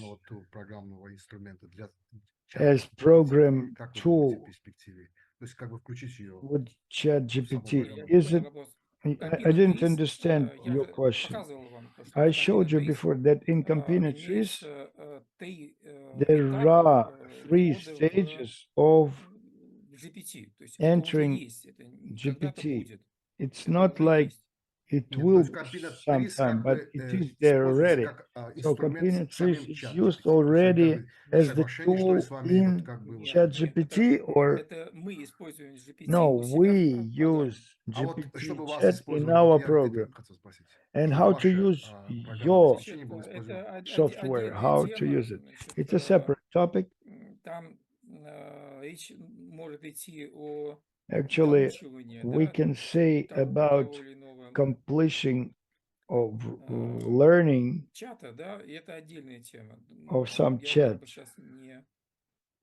Speaker 5: программного инструмента для
Speaker 3: as
Speaker 5: чата
Speaker 3: program
Speaker 5: GPT, как вы думаете в
Speaker 3: tool
Speaker 5: перспективе? То есть как бы включить ее
Speaker 3: with
Speaker 5: в саму
Speaker 3: ChatGPT.
Speaker 5: программу?
Speaker 3: Is
Speaker 2: Понял
Speaker 3: it?
Speaker 2: вопрос.
Speaker 3: I
Speaker 2: Campina
Speaker 3: didn't
Speaker 2: 3,
Speaker 3: understand
Speaker 2: я
Speaker 3: your
Speaker 2: же
Speaker 3: question.
Speaker 2: показывал вам, то, что
Speaker 3: I
Speaker 2: в
Speaker 3: showed
Speaker 2: Campina
Speaker 3: you
Speaker 2: 3
Speaker 3: before that in Campina TRIZ
Speaker 2: имеется 3
Speaker 3: there
Speaker 2: этапа
Speaker 3: are three
Speaker 2: ввода
Speaker 3: stages of
Speaker 2: в GPT. То есть это уже
Speaker 3: entering
Speaker 2: есть, это не когда-то
Speaker 3: GPT.
Speaker 2: будет.
Speaker 3: It's
Speaker 2: Это
Speaker 3: not
Speaker 2: уже
Speaker 3: like
Speaker 2: есть.
Speaker 3: it
Speaker 5: Нет, то
Speaker 3: will
Speaker 5: есть
Speaker 3: be
Speaker 5: Campina 3
Speaker 3: sometime,
Speaker 5: как
Speaker 3: but
Speaker 5: бы
Speaker 3: it is there
Speaker 5: используется
Speaker 3: already.
Speaker 5: как
Speaker 3: So
Speaker 5: инструмент
Speaker 3: Campina
Speaker 5: с
Speaker 3: 3
Speaker 5: самим
Speaker 3: is
Speaker 5: чат
Speaker 3: used
Speaker 5: GPT. То есть это как
Speaker 3: already
Speaker 5: бы
Speaker 3: as the
Speaker 5: соглашение, что ли, с
Speaker 3: tool
Speaker 5: вами, вот
Speaker 3: in
Speaker 5: как бы вот.
Speaker 2: Нет,
Speaker 3: ChatGPT, or
Speaker 2: это мы используем GPT
Speaker 3: no,
Speaker 2: у себя
Speaker 3: we
Speaker 2: в программе.
Speaker 3: use
Speaker 5: А вот
Speaker 3: GPT
Speaker 5: чтобы вас
Speaker 3: chat in
Speaker 5: использовали, вот
Speaker 3: our
Speaker 5: я это
Speaker 3: program.
Speaker 5: хотел спросить,
Speaker 3: And
Speaker 5: чтобы
Speaker 3: how to
Speaker 5: ваше
Speaker 3: use
Speaker 5: программное
Speaker 3: your
Speaker 5: обеспечение
Speaker 2: Значит,
Speaker 5: было использовано.
Speaker 3: software,
Speaker 2: отдельная
Speaker 3: how to
Speaker 2: тема.
Speaker 3: use it.
Speaker 2: Значит,
Speaker 3: It's a separate topic.
Speaker 2: там речь может идти о
Speaker 3: Actually,
Speaker 2: доучивании,
Speaker 3: we
Speaker 2: да,
Speaker 3: can say
Speaker 2: того
Speaker 3: about
Speaker 2: или иного
Speaker 3: completion of learning
Speaker 2: чата, да, и это отдельная тема.
Speaker 3: of some
Speaker 2: Я
Speaker 3: chat,
Speaker 2: бы сейчас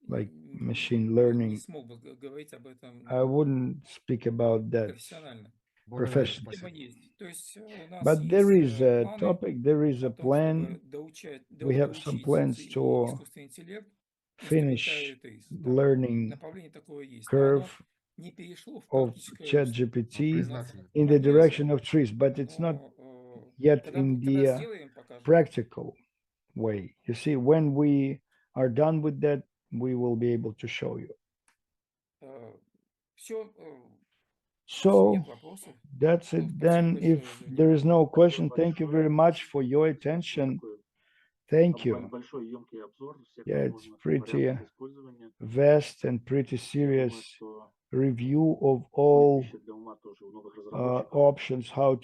Speaker 3: like machine
Speaker 2: не
Speaker 3: learning.
Speaker 2: смог бы говорить об этом
Speaker 3: I wouldn't speak about that
Speaker 2: профессионально.
Speaker 5: Благодарю,
Speaker 3: professionally.
Speaker 2: Тема
Speaker 5: спасибо.
Speaker 2: есть. То есть у нас
Speaker 3: But there
Speaker 2: есть
Speaker 3: is a
Speaker 2: планы
Speaker 3: topic, there is
Speaker 2: о
Speaker 3: a
Speaker 2: том, чтобы
Speaker 3: plan. We have some
Speaker 2: доучить
Speaker 3: plans to
Speaker 2: искусственный интеллект
Speaker 3: finish
Speaker 2: инструментарий TRIZ. Там
Speaker 3: learning
Speaker 2: направление такое есть. Но
Speaker 3: curve
Speaker 2: оно не перешло в
Speaker 3: of
Speaker 2: практическое русло.
Speaker 3: ChatGPT
Speaker 2: У нас
Speaker 5: Признательно.
Speaker 3: in the
Speaker 2: прогресс,
Speaker 3: direction of trees, but it's not
Speaker 2: но
Speaker 3: yet in
Speaker 2: когда
Speaker 3: the
Speaker 2: сделаем, покажем.
Speaker 3: practical way. You see, when we are done with that, we will be able to show you.
Speaker 2: Все,
Speaker 3: So
Speaker 2: нет вопросов.
Speaker 3: that's it then. If there is no question, thank you very much for your attention. Thank you.
Speaker 4: Большой емкий обзор всех
Speaker 3: Yeah, it's
Speaker 4: возможных
Speaker 3: pretty
Speaker 4: вариантов использования.
Speaker 3: vast and pretty
Speaker 4: Я думаю,
Speaker 3: serious
Speaker 4: что
Speaker 3: review of
Speaker 4: будет
Speaker 3: all
Speaker 4: пища для ума тоже у новых разработчиков.
Speaker 3: options, how to